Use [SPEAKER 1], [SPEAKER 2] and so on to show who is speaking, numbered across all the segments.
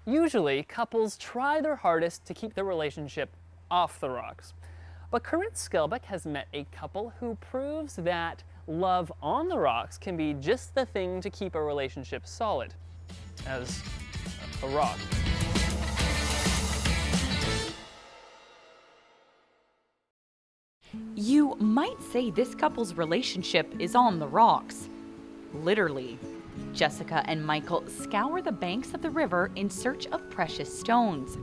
[SPEAKER 1] Usually, couples try their hardest to keep their relationship off the rocks. But Corinne Skelbeck has met a couple who proves that love on the rocks can be just the thing to keep a relationship solid as a rock.
[SPEAKER 2] You might say this couple's relationship is on the rocks. Literally. Jessica and Michael scour the banks of the river in search of precious stones.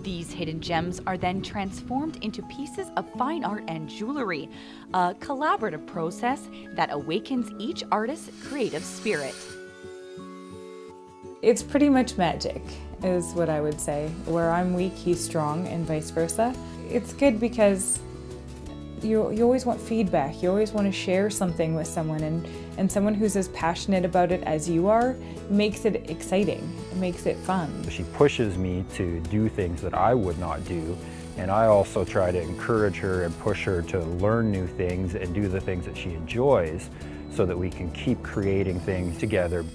[SPEAKER 2] These hidden gems are then transformed into pieces of fine art and jewelry, a collaborative process that awakens each artist's creative spirit.
[SPEAKER 3] It's pretty much magic, is what I would say. Where I'm weak, he's strong, and vice versa. It's good because you always want feedback. You always want to share something with someone, and someone who's as passionate about it as you are makes it exciting. It makes it fun.
[SPEAKER 4] She pushes me to do things that I would not do, and I also try to encourage her and push her to learn new things and do the things that she enjoys so that we can keep creating things together.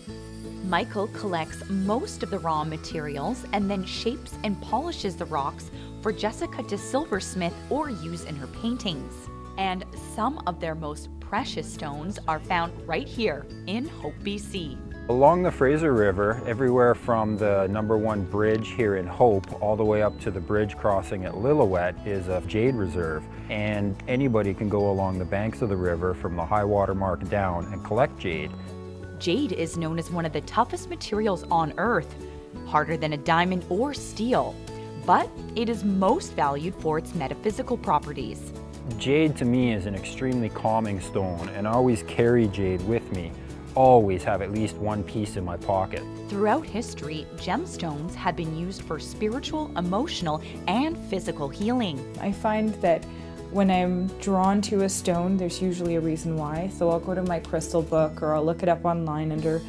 [SPEAKER 2] Michael collects most of the raw materials and then shapes and polishes the rocks for Jessica to silversmith or use in her paintings. And some of their most precious stones are found right here in Hope, BC.
[SPEAKER 4] Along the Fraser River, everywhere from the #1 bridge here in Hope all the way up to the bridge crossing at Lillooet is a jade reserve. And anybody can go along the banks of the river from the high water mark down and collect jade.
[SPEAKER 2] Jade is known as one of the toughest materials on Earth, harder than a diamond or steel, but it is most valued for its metaphysical properties.
[SPEAKER 4] Jade to me is an extremely calming stone, and I always carry jade with me. Always have at least one piece in my pocket.
[SPEAKER 2] Throughout history, gemstones have been used for spiritual, emotional, and physical healing.
[SPEAKER 3] I find that when I'm drawn to a stone, there's usually a reason why. So I'll go to my crystal book, or I'll look it up online under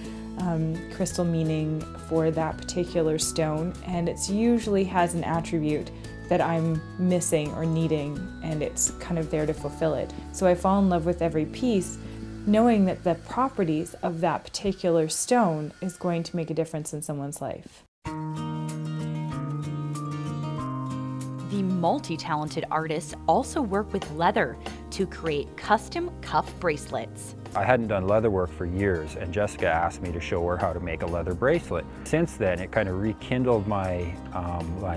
[SPEAKER 3] crystal meaning for that particular stone, and it usually has an attribute that I'm missing or needing, and it's kind of there to fulfill it. So I fall in love with every piece, knowing that the properties of that particular stone is going to make a difference in someone's life.
[SPEAKER 2] The multi-talented artists also work with leather to create custom cuff bracelets.
[SPEAKER 4] I hadn't done leather work for years, and Jessica asked me to show her how to make a leather bracelet. Since then, it kind of rekindled my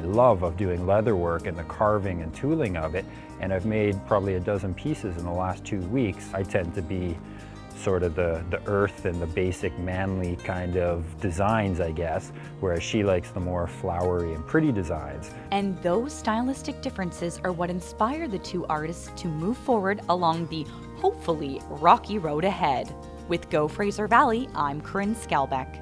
[SPEAKER 4] love of doing leather work and the carving and tooling of it, and I've made probably a dozen pieces in the last 2 weeks. I tend to be sort of the earth and the basic manly kind of designs, I guess, whereas she likes the more flowery and pretty designs.
[SPEAKER 2] And those stylistic differences are what inspire the two artists to move forward along the hopefully rocky road ahead. With Go Fraser Valley, I'm Corinne Skelbeck.